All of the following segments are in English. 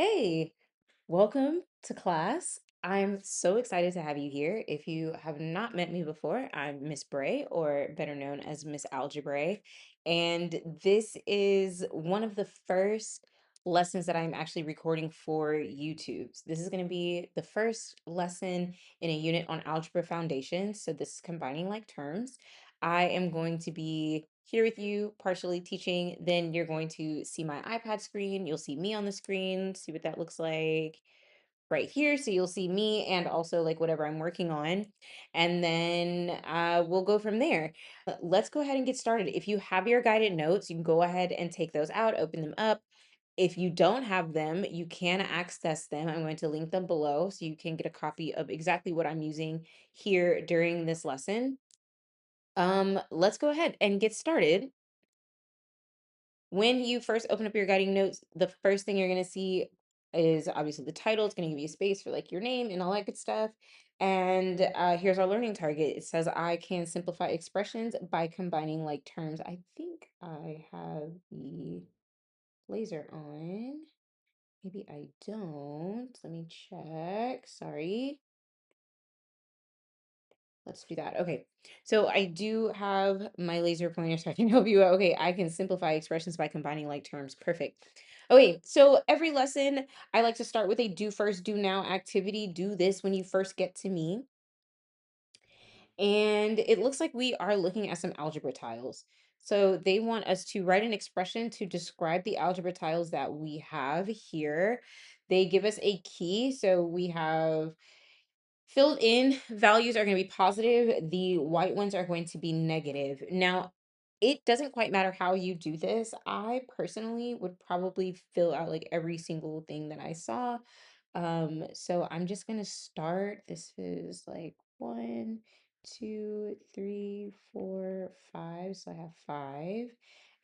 Hey, welcome to class. I'm so excited to have you here. If you have not met me before, I'm Miss Bray, or better known as Miss Algebray. And this is one of the first lessons that I'm actually recording for YouTube. So this is going to be the first lesson in a unit on Algebra Foundation. So this is combining like terms. I am going to be here with you, partially teaching. Then you're going to see my iPad screen. You'll see me on the screen, see what that looks like right here. So you'll see me and also like whatever I'm working on. And then we'll go from there. Let's go ahead and get started. If you have your guided notes, you can go ahead and take those out, open them up. If you don't have them, you can access them. I'm going to link them below so you can get a copy of exactly what I'm using here during this lesson. Let's go ahead and get started. When you first open up your guiding notes, the first thing you're going to see is obviously the title. It's going to give you space for like your name and all that good stuff. And here's our learning target. It says I can simplify expressions by combining like terms. I think I have the laser on. Maybe I don't. Let me check. Sorry. Let's do that. Okay. So I do have my laser pointer so I can help you out. Okay, I can simplify expressions by combining like terms. Perfect. Okay, so every lesson I like to start with a do first, do now activity. Do this when you first get to me. And it looks like we are looking at some algebra tiles. So they want us to write an expression to describe the algebra tiles that we have here. They give us a key. So we have filled in values are going to be positive. The white ones are going to be negative. Now, it doesn't quite matter how you do this. I personally would probably fill out like every single thing that I saw. So I'm just gonna start. This is like 1, 2, 3, 4, 5. So I have 5.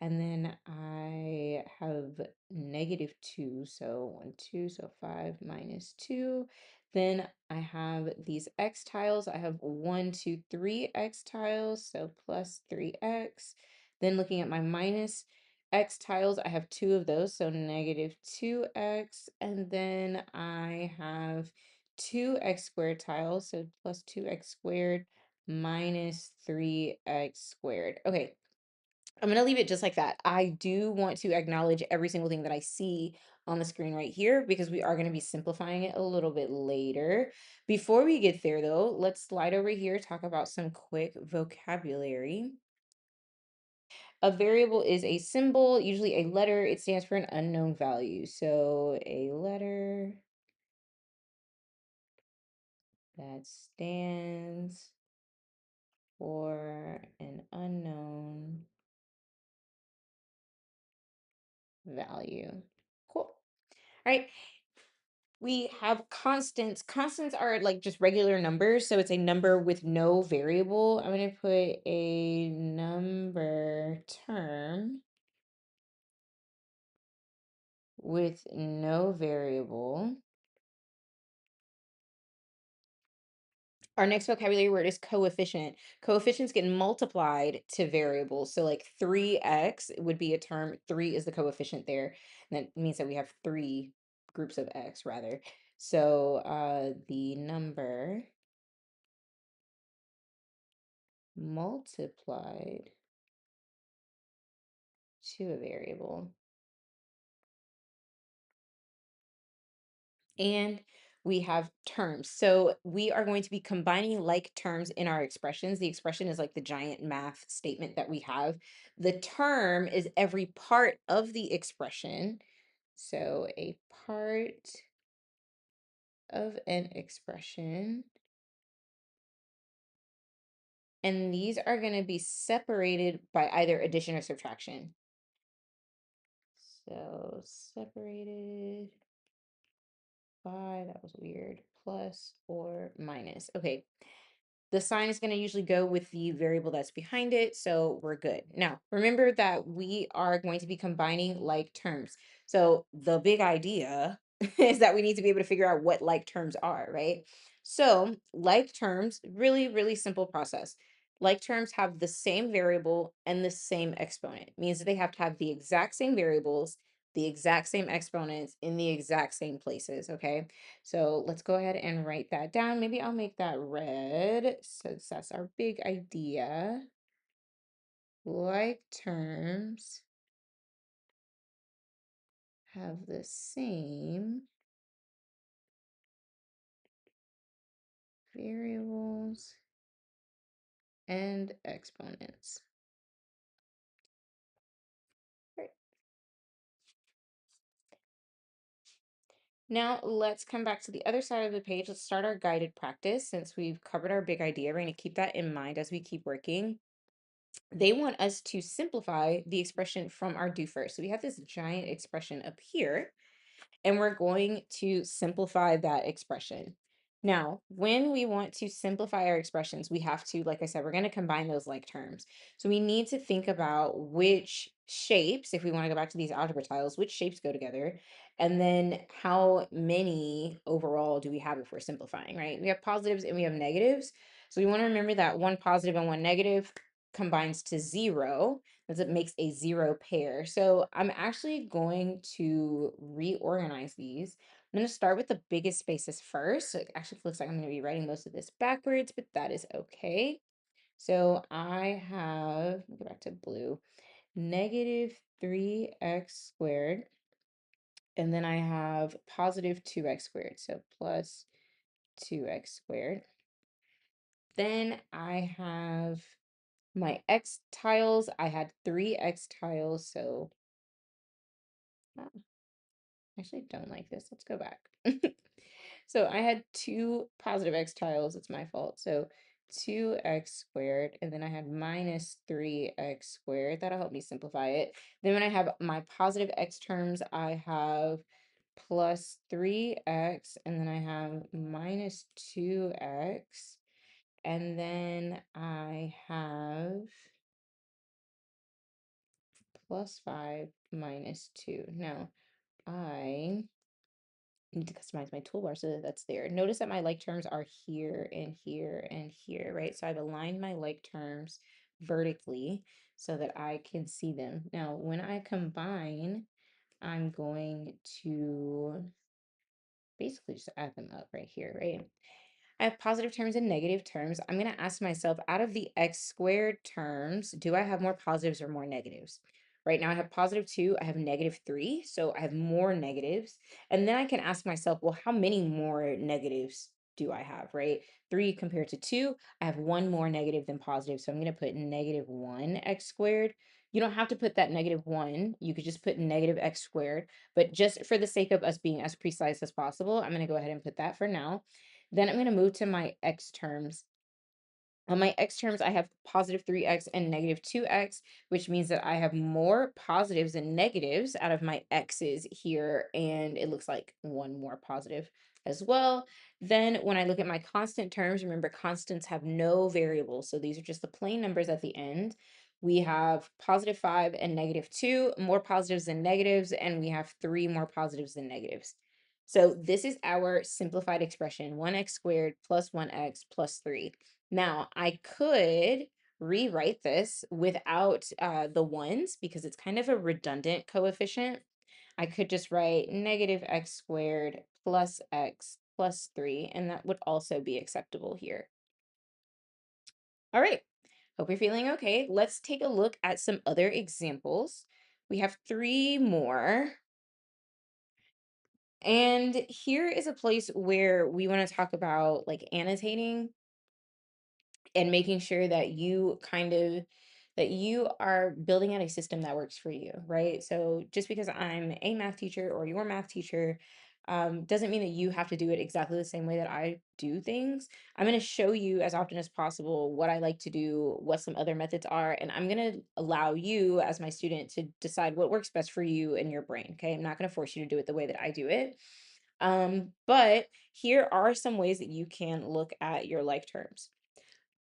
And then I have -2. So 1, 2, so 5 minus 2. Then I have these x tiles. I have 1, 2, 3 x tiles, so plus 3x. Then looking at my minus x tiles, I have 2 of those, so -2x. And then I have 2x squared tiles, so plus 2x squared minus 3x squared. Okay, I'm going to leave it just like that. I do want to acknowledge every single thing that I see on the screen right here because we are going to be simplifying it a little bit later. Before we get there, though, let's slide over here, talk about some quick vocabulary. A variable is a symbol, usually a letter. It stands for an unknown value. So a letter that stands for an unknown value. Cool. All right. We have constants. Constants are like just regular numbers. So it's a number with no variable. I'm going to put a number term with no variable. Our next vocabulary word is coefficient. Coefficients get multiplied to variables. So like 3x would be a term. 3 is the coefficient there. And that means that we have 3 groups of x rather. So the number multiplied to a variable. And we have terms. So we are going to be combining like terms in our expressions. The expression is like the giant math statement that we have. The term is every part of the expression. So a part of an expression. And these are going to be separated by either addition or subtraction. So separated by, that was weird, plus or minus. Okay. The sign is going to usually go with the variable that's behind it, so we're good. Now, remember that we are going to be combining like terms. So the big idea is that we need to be able to figure out what like terms are, right? So like terms, really, really simple process. Like terms have the same variable and the same exponent. Means that they have to have the exact same variables, the exact same exponents in the exact same places, okay? So let's go ahead and write that down. Maybe I'll make that red since that's our big idea. Like terms have the same variables and exponents. Right. Now let's come back to the other side of the page. Let's start our guided practice. Since we've covered our big idea, we're going to keep that in mind as we keep working. They want us to simplify the expression from our do first. So we have this giant expression up here, and we're going to simplify that expression. Now, when we want to simplify our expressions, we have to, like I said, we're going to combine those like terms. So we need to think about which shapes, if we want to go back to these algebra tiles, which shapes go together, and then how many overall do we have if we're simplifying, right? We have positives and we have negatives. So we want to remember that one positive and one negative combines to zero, as it makes a zero pair. So I'm actually going to reorganize these. I'm going to start with the biggest spaces first. So it actually looks like I'm going to be writing most of this backwards, but that is okay. So I have, let me go back to blue, negative 3x squared. And then I have positive 2x squared. So plus 2x squared. Then I have my x tiles. I had 3x tiles. So uh, I actually don't like this. Let's go back. So I had two positive x tiles. It's my fault. So 2x squared, and then I had minus 3x squared. That'll help me simplify it. Then when I have my positive x terms, I have plus 3x, and then I have minus 2x, and then I have plus 5 minus 2. Now, I need to customize my toolbar so that that's there. Notice that my like terms are here and here and here, right? So I've aligned my like terms vertically so that I can see them. Now, when I combine, I'm going to basically just add them up right here, right? I have positive terms and negative terms. I'm going to ask myself, out of the x squared terms, do I have more positives or more negatives? Right now I have positive 2, I have negative 3, so I have more negatives. And then I can ask myself, well, how many more negatives do I have, right? 3 compared to 2, I have one more negative than positive, so I'm going to put negative 1 x squared. You don't have to put that negative 1. You could just put negative x squared, but just for the sake of us being as precise as possible, I'm going to go ahead and put that for now. Then I'm going to move to my x terms. On my x terms, I have positive 3x and negative 2x, which means that I have more positives than negatives out of my x's here, and it looks like one more positive as well. Then when I look at my constant terms, remember constants have no variables, so these are just the plain numbers at the end. We have positive 5 and negative 2, more positives than negatives, and we have 3 more positives than negatives. So this is our simplified expression, 1x squared plus 1x plus 3. Now, I could rewrite this without the ones because it's kind of a redundant coefficient. I could just write negative x squared plus x plus 3, and that would also be acceptable here. All right, hope you're feeling okay. Let's take a look at some other examples. We have 3 more. And here is a place where we want to talk about like annotating and making sure that you are building out a system that works for you, right? So just because I'm a math teacher or your math teacher, doesn't mean that you have to do it exactly the same way that I do things. I'm going to show you as often as possible what I like to do, what some other methods are, and I'm going to allow you as my student to decide what works best for you and your brain. Okay, I'm not going to force you to do it the way that I do it. But here are some ways that you can look at your like terms.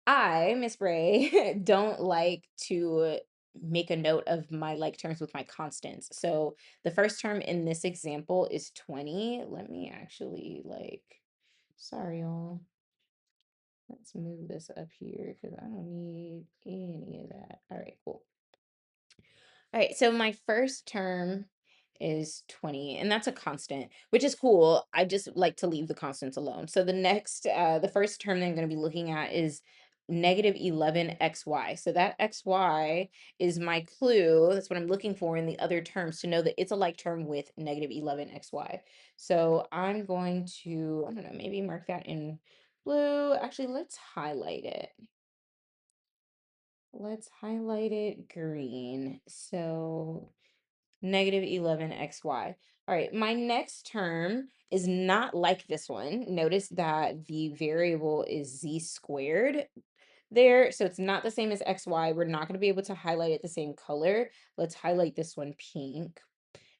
I, Miss Bray, don't like to make a note of my like terms with my constants. So the first term in this example is 20. Let me actually sorry, y'all. Let's move this up here because I don't need any of that. All right, cool. All right, so my first term is 20, and that's a constant, which is cool. I just like to leave the constants alone. So the first term that I'm going to be looking at is -11xy. So that xy is my clue. That's what I'm looking for in the other terms to know that it's a like term with -11xy. So I'm going to, I don't know, maybe mark that in blue. Actually, let's highlight it. Let's highlight it green. So -11xy. All right, my next term is not like this one. Notice that the variable is z squared there. So it's not the same as xy. We're not going to be able to highlight it the same color. Let's highlight this one pink.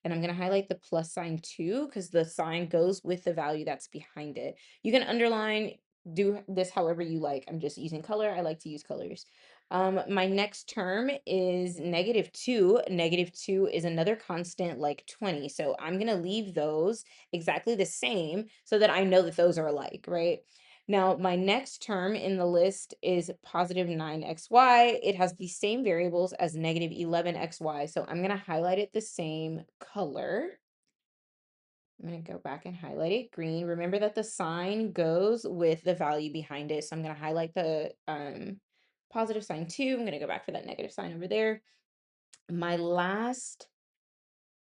And I'm going to highlight the plus sign too, because the sign goes with the value that's behind it. You can underline, do this however you like. I'm just using color. I like to use colors. My next term is -2. -2 is another constant like 20. So I'm going to leave those exactly the same so that I know that those are alike, right? Now, my next term in the list is +9xy. It has the same variables as -11xy. So I'm going to highlight it the same color. I'm going to go back and highlight it green. Remember that the sign goes with the value behind it. So I'm going to highlight the positive sign too. I'm going to go back for that negative sign over there. My last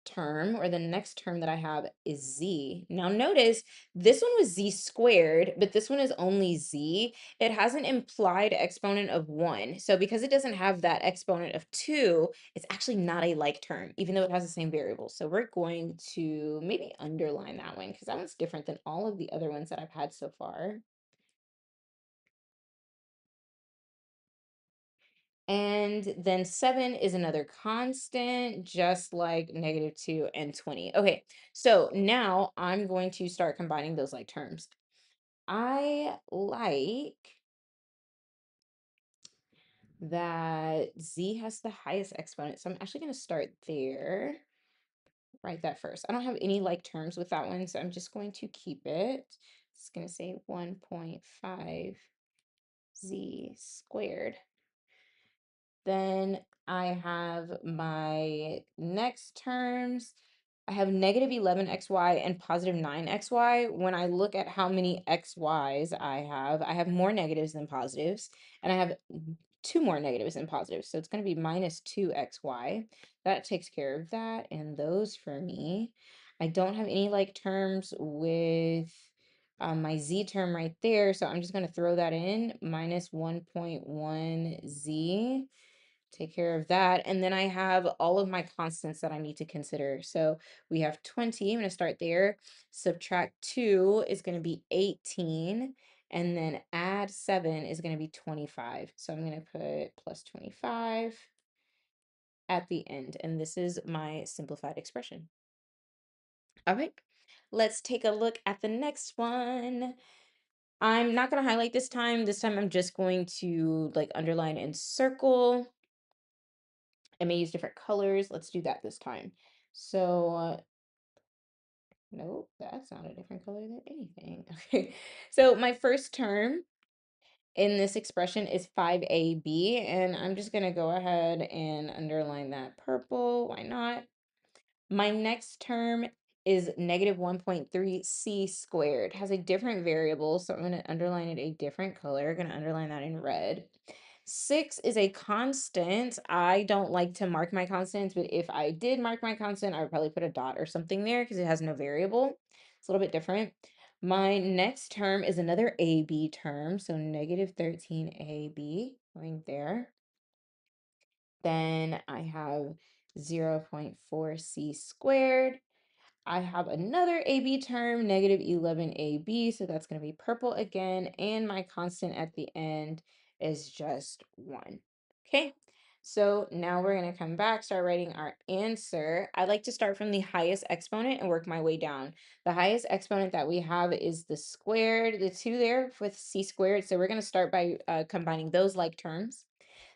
term, or the next term that I have, is z. Now notice this one was z squared, but this one is only z. It has an implied exponent of 1. So because it doesn't have that exponent of 2, it's actually not a like term, even though it has the same variable. So we're going to maybe underline that one because that one's different than all of the other ones that I've had so far. And then 7 is another constant, just like -2 and 20. Okay, so now I'm going to start combining those like terms. I like that z has the highest exponent. So I'm actually going to start there. Write that first. I don't have any like terms with that one, so I'm just going to keep it. It's going to say 1.5 z squared. Then I have my next terms. I have -11xy and +9xy. When I look at how many xy's I have more negatives than positives, and I have two more negatives than positives. So it's going to be -2xy. That takes care of that and those for me. I don't have any like terms with my z term right there, so I'm just going to throw that in, -1.1 z. Take care of that. And then I have all of my constants that I need to consider. So we have 20. I'm going to start there. Subtract 2 is going to be 18. And then add 7 is going to be 25. So I'm going to put plus 25 at the end. And this is my simplified expression. All right, let's take a look at the next one. I'm not going to highlight this time. This time I'm just going to like underline and circle. I may use different colors. Let's do that this time. So, nope, that's not a different color than anything. Okay, so my first term in this expression is 5ab, and I'm just going to go ahead and underline that purple. Why not? My next term is -1.3c squared. It has a different variable, so I'm going to underline it a different color. I'm going to underline that in red. 6 is a constant. I don't like to mark my constants, but if I did mark my constant, I would probably put a dot or something there because it has no variable. It's a little bit different. My next term is another AB term, so -13ab going there. Then I have 0.4c squared. I have another AB term, -11ab, so that's going to be purple again, and my constant at the end is just 1. Okay, so now we're going to come back, start writing our answer. I like to start from the highest exponent and work my way down. The highest exponent that we have is the squared, the 2 there with c squared, so we're going to start by combining those like terms.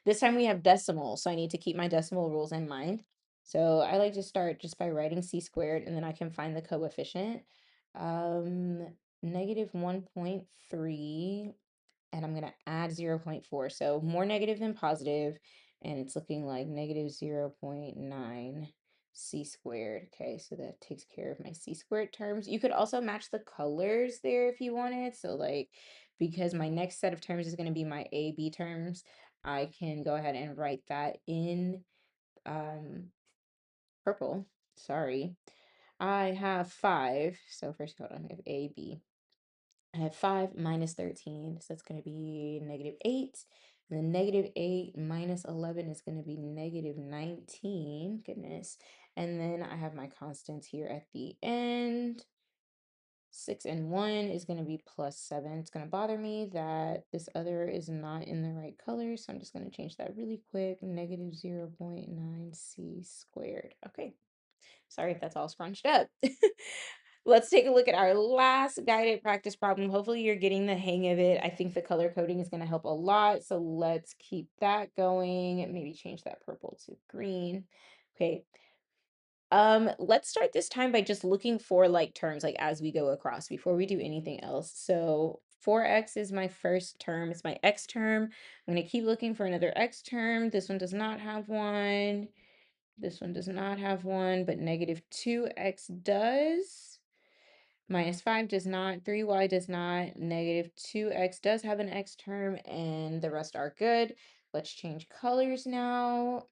This time we have decimals, so I need to keep my decimal rules in mind. So I like to start just by writing c squared, and then I can find the coefficient. Um, -1.3, and I'm going to add 0.4. So more negative than positive, and it's looking like -0.9. c squared. Okay, so that takes care of my c squared terms. You could also match the colors there if you wanted. So like, because my next set of terms is going to be my a, b terms, I can go ahead and write that in um, purple. Sorry. I have 5. So first, hold on, we have a, b. I have 5 minus 13, so that's going to be -8. And then -8 minus 11 is going to be -19. Goodness. And then I have my constants here at the end. 6 and 1 is going to be +7. It's going to bother me that this other is not in the right color, so I'm just going to change that really quick. -0.9 c squared. Okay. Sorry if that's all scrunched up. Let's take a look at our last guided practice problem. Hopefully you're getting the hang of it. I think the color coding is going to help a lot. So let's keep that going. Maybe change that purple to green. Okay. Let's start this time by just looking for like terms like as we go across before we do anything else. So 4x is my first term. It's my x term. I'm going to keep looking for another x term. This one does not have one. This one does not have one, but -2x does. -5 does not. 3y does not. -2x does have an x term, and the rest are good. Let's change colors now.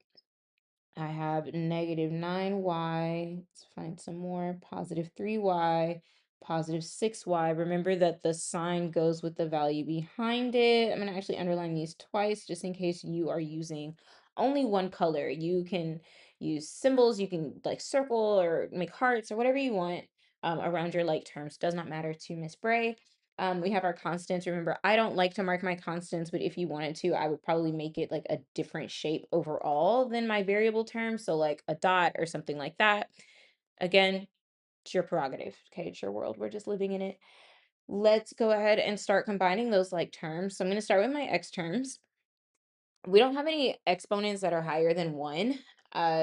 I have -9y. Let's find some more. +3y. +6y. Remember that the sign goes with the value behind it. I'm going to actually underline these twice just in case you are using only one color. You can use symbols, you can like circle or make hearts or whatever you want around your like terms. Does not matter to Miss Bray. We have our constants. Remember, I don't like to mark my constants, but if you wanted to, I would probably make it like a different shape overall than my variable terms. So like a dot or something like that. Again, it's your prerogative. Okay, it's your world. We're just living in it. Let's go ahead and start combining those like terms. So I'm going to start with my x terms. We don't have any exponents that are higher than 1.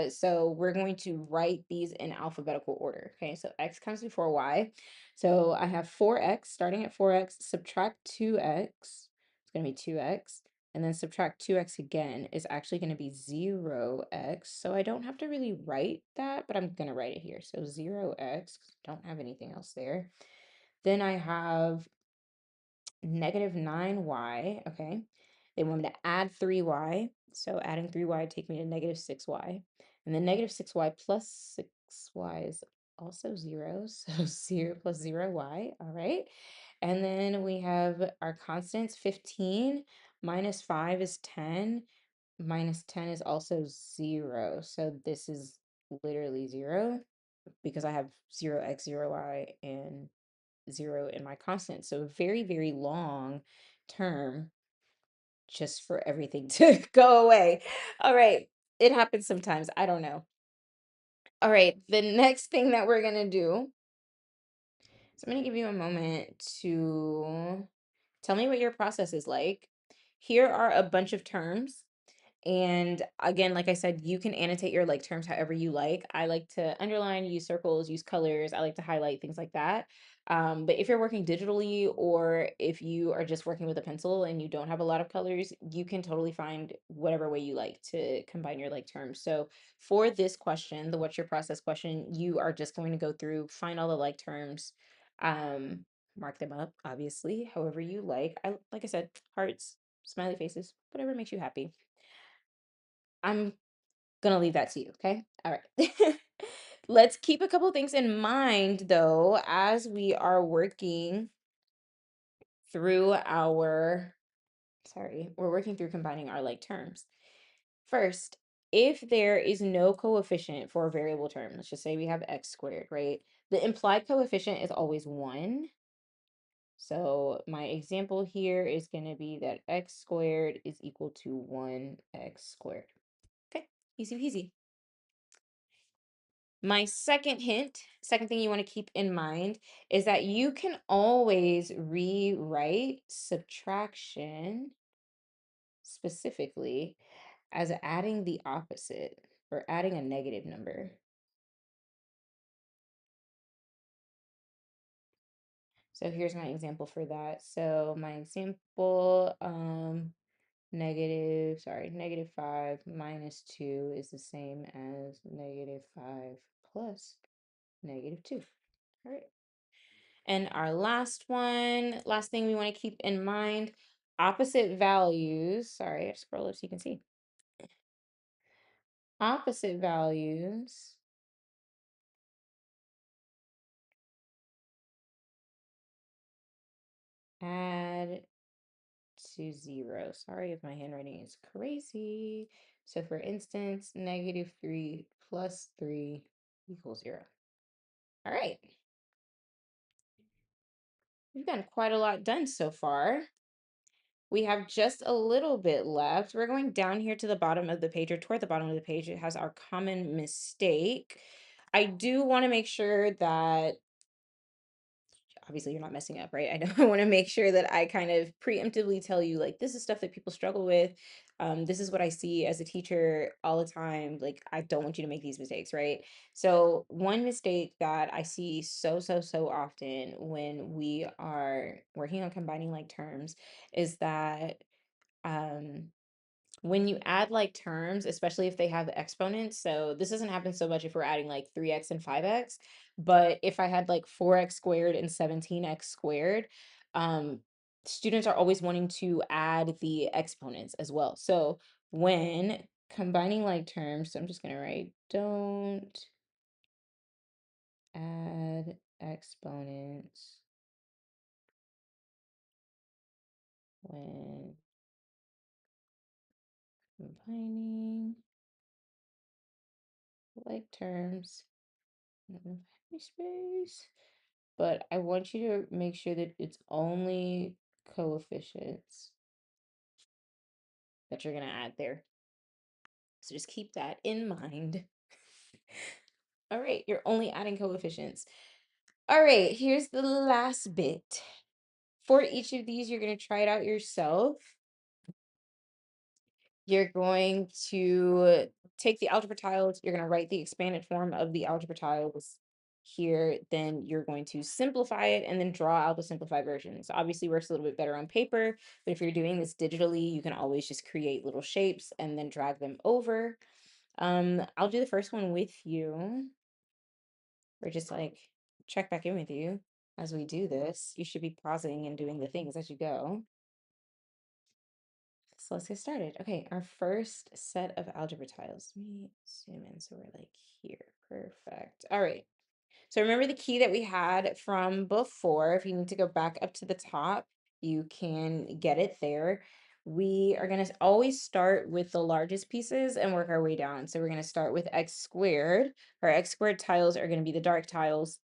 So we're going to write these in alphabetical order. Okay, so x comes before y. So I have 4x, starting at 4x, subtract 2x. It's going to be 2x. And then subtract 2x again is actually going to be 0x. So I don't have to really write that, but I'm going to write it here. So 0x, don't have anything else there. Then I have -9y, okay? They want me to add 3y, so adding 3y take me to -6y. And then -6y plus 6y is also 0, so 0 plus 0y, all right? And then we have our constants, 15 minus 5 is 10, minus 10 is also 0, so this is literally 0 because I have 0x, 0y, and 0 in my constant. So very, very long term just for everything to go away. All right. It happens sometimes. I don't know. All right. The next thing that we're going to do, so I'm going to give you a moment to tell me what your process is like. Here are a bunch of terms. And again, like I said, you can annotate your like terms however you like. I like to underline, use circles, use colors. I like to highlight things like that. But if you're working digitally or if you are just working with a pencil and you don't have a lot of colors, you can totally find whatever way you like to combine your like terms. So for this question, the what's your process question, you are just going to go through, find all the like terms, mark them up, obviously, however you like. Like I said, hearts, smiley faces, whatever makes you happy. I'm gonna leave that to you, okay? All right. Let's keep a couple things in mind though as we are working through we're working through combining our like terms. First, if there is no coefficient for a variable term, let's just say we have x squared, right? The implied coefficient is always 1. So my example here is going to be that x squared is equal to 1x squared. Okay, easy peasy. My second thing you want to keep in mind is that you can always rewrite subtraction specifically as adding the opposite or adding a negative number. So here's my example for that. So my example, negative 5 minus 2 is the same as negative 5 plus negative 2. All right. And our last thing we want to keep in mind, opposite values. Sorry, I scroll up so you can see. Opposite values add to 0. Sorry if my handwriting is crazy. So for instance, negative 3 plus 3 equals 0. All right. We've gotten quite a lot done so far. We have just a little bit left. We're going down here to the bottom of the page, or toward the bottom of the page. It has our common mistake. I do want to make sure that obviously you're not messing up, right? I don't want to make sure that I kind of preemptively tell you, like, this is stuff that people struggle with. This is what I see as a teacher all the time. Like, I don't want you to make these mistakes, right? So one mistake that I see so often when we are working on combining like terms is that um when you add like terms, especially if they have exponents, so this doesn't happen so much if we're adding like 3x and 5x, but if I had like 4x squared and 17x squared, um, students are always wanting to add the exponents as well. So when combining like terms, so I'm just gonna write, don't add exponents when combining like terms. I don't know if I have any space. But I want you to make sure that it's only coefficients that you're going to add there. So just keep that in mind. All right, you're only adding coefficients. All right, here's the last bit. For each of these, you're going to try it out yourself. You're going to take the algebra tiles, you're going to write the expanded form of the algebra tiles here, then you're going to simplify it and then draw out the simplified version. So obviously works a little bit better on paper, but if you're doing this digitally, you can always just create little shapes and then drag them over. I'll do the first one with you, or just like check back in with you as we do this. You should be pausing and doing the things as you go. So let's get started. Okay, our first set of algebra tiles. Let me zoom in so we're like here. Perfect. All right. So remember the key that we had from before. If you need to go back up to the top, you can get it there. We are going to always start with the largest pieces and work our way down. So we're going to start with x squared. Our x squared tiles are going to be the dark tiles.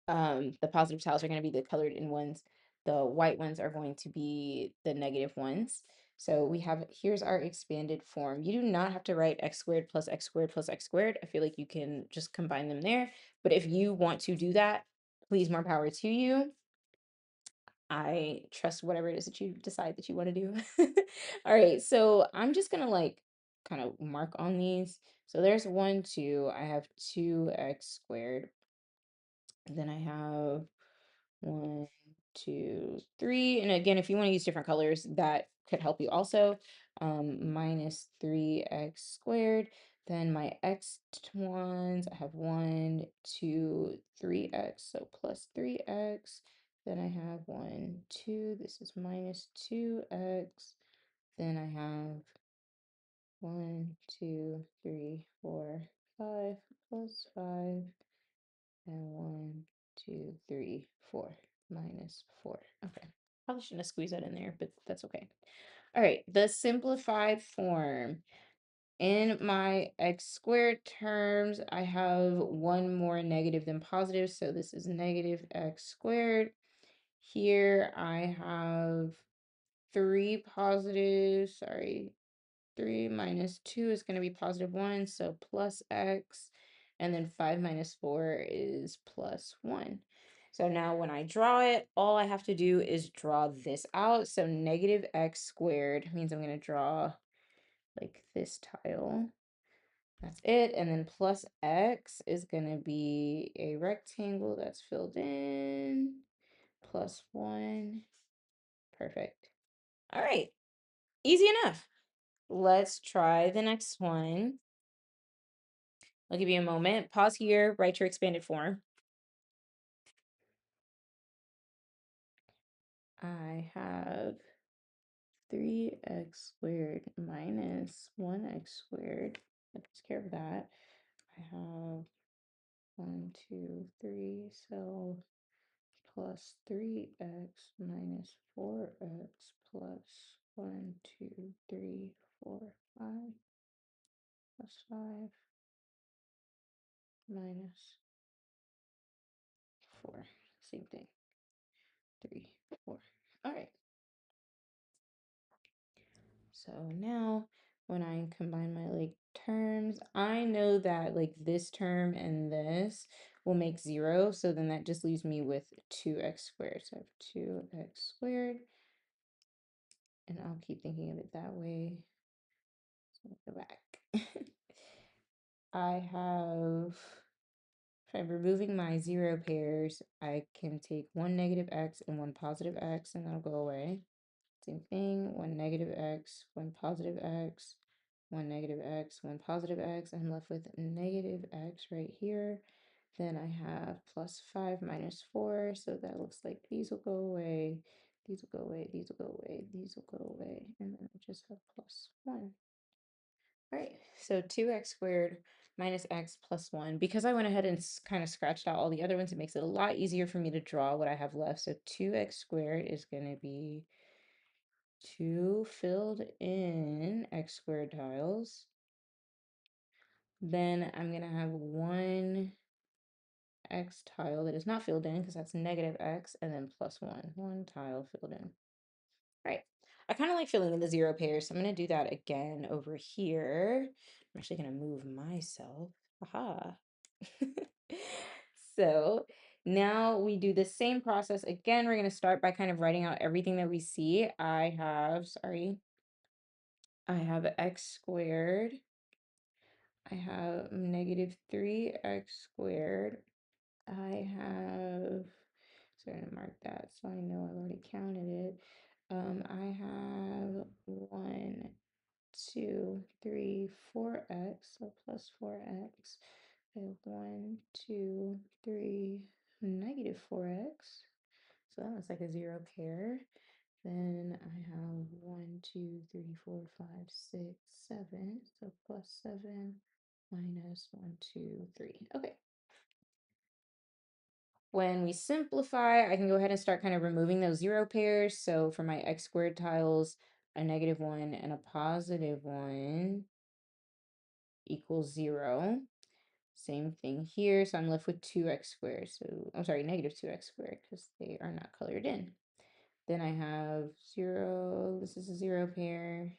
The positive tiles are going to be the colored in ones. The white ones are going to be the negative ones. So we have, here's our expanded form. You do not have to write x squared plus x squared plus x squared. I feel like you can just combine them there. But if you want to do that, please, more power to you. I trust whatever it is that you decide that you want to do. All right, so I'm just gonna like kind of mark on these. So there's 1, 2. I have 2x squared. Then I have 1, 2, 3. And again, if you want to use different colors, that could help you also. Minus 3x squared. Then my x ones, I have 1, 2, 3x, so plus 3x. Then I have 1, 2. This is minus 2x. Then I have 1, 2, 3, 4, 5 plus 5. And 1, 2, 3, 4 minus 4. Okay. Probably shouldn't have squeezed that in there, but that's okay. All right, the simplified form. In my x squared terms, I have one more negative than positive, so this is negative x squared. Here I have 3 positives, sorry, 3 minus 2 is going to be positive 1, so plus x. And then 5 minus 4 is plus 1. So now when I draw it, all I have to do is draw this out. So negative x squared means I'm going to draw like this tile. That's it. And then plus x is going to be a rectangle that's filled in. Plus 1. Perfect. All right. Easy enough. Let's try the next one. I'll give you a moment. Pause here, write your expanded form. I have 3x squared minus 1x squared. That takes care of that. I have 1, 2, 3, so plus 3x minus 4x plus 1, 2, 3, 4, 5 plus 5 minus 4. Same thing. 3, 4. All right. So now when I combine my like terms, I know that like this term and this will make 0. So then that just leaves me with 2x squared. So I have 2x squared. And I'll keep thinking of it that way. So I'll go back. I have, if I'm removing my 0 pairs, I can take one negative x and one positive x, and that'll go away. Same thing, one negative x, one positive x, one negative x, one positive x. I'm left with negative x right here. Then I have plus 5 minus 4, so that looks like these will go away, these will go away, these will go away, these will go away, and then I just have plus 1. All right, so 2x squared minus x plus 1. Because I went ahead and kind of scratched out all the other ones, it makes it a lot easier for me to draw what I have left. So 2x squared is going to be 2 filled in x squared tiles. Then I'm going to have 1 x tile that is not filled in because that's negative x, and then plus 1 tile filled in. All right. I kind of like filling in the 0 pairs, so I'm going to do that again over here. I'm actually going to move myself. Aha. So now we do the same process again. We're going to start by kind of writing out everything that we see. I have x squared. I have negative 3x squared. I have, so I'm gonna mark that so I know I've already counted it. I have 1, 2, 3, 4x, so plus 4x. I have 1, 2, 3, negative 4x. So that looks like a 0 pair. Then I have 1, 2, 3, 4, 5, 6, 7. So plus 7 minus 1, 2, 3. Okay. When we simplify, I can go ahead and start kind of removing those 0 pairs. So for my x squared tiles, a negative 1 and a positive 1 equals 0. Same thing here. So I'm left with 2x squared. So I'm sorry, negative 2x squared because they are not colored in. Then I have 0. This is a 0 pair.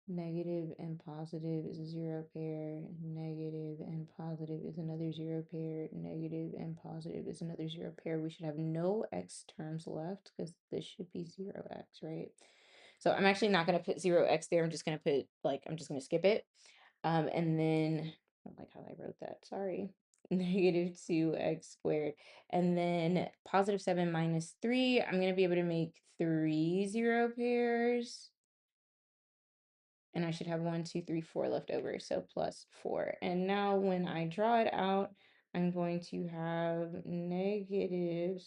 Negative and positive is a 0 pair. Negative and positive is another 0 pair. Negative and positive is another 0 pair. We should have no x terms left because this should be 0x, right? So I'm actually not going to put 0x there. I'm just going to put, like, I'm just going to skip it. And then, I don't like how I wrote that. Sorry. Negative 2x squared. And then positive 7 minus 3. I'm going to be able to make 3 0 pairs. And I should have 1, 2, 3, 4 left over, so plus 4. And now when I draw it out, I'm going to have negative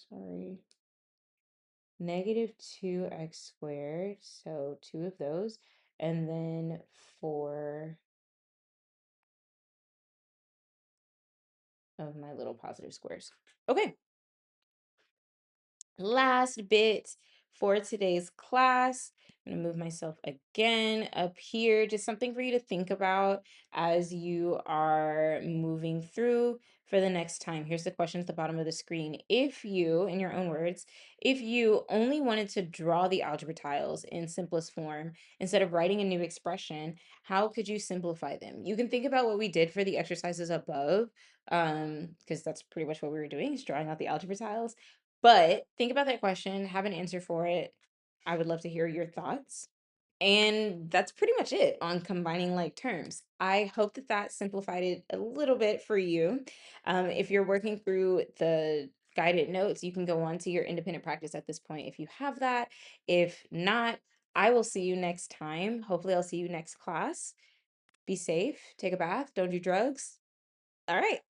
2x squared, so 2 of those, and then 4 of my little positive squares. Okay. Last bit for today's class. I'm going to move myself again up here. Just something for you to think about as you are moving through for the next time. Here's the question at the bottom of the screen. If you, in your own words, if you only wanted to draw the algebra tiles in simplest form instead of writing a new expression, how could you simplify them? You can think about what we did for the exercises above, because that's pretty much what we were doing, is drawing out the algebra tiles. But think about that question, have an answer for it. I would love to hear your thoughts. And that's pretty much it on combining like terms. I hope that that simplified it a little bit for you. If you're working through the guided notes, you can go on to your independent practice at this point if you have that. If not, I will see you next time. Hopefully, I'll see you next class. Be safe, take a bath, don't do drugs. All right.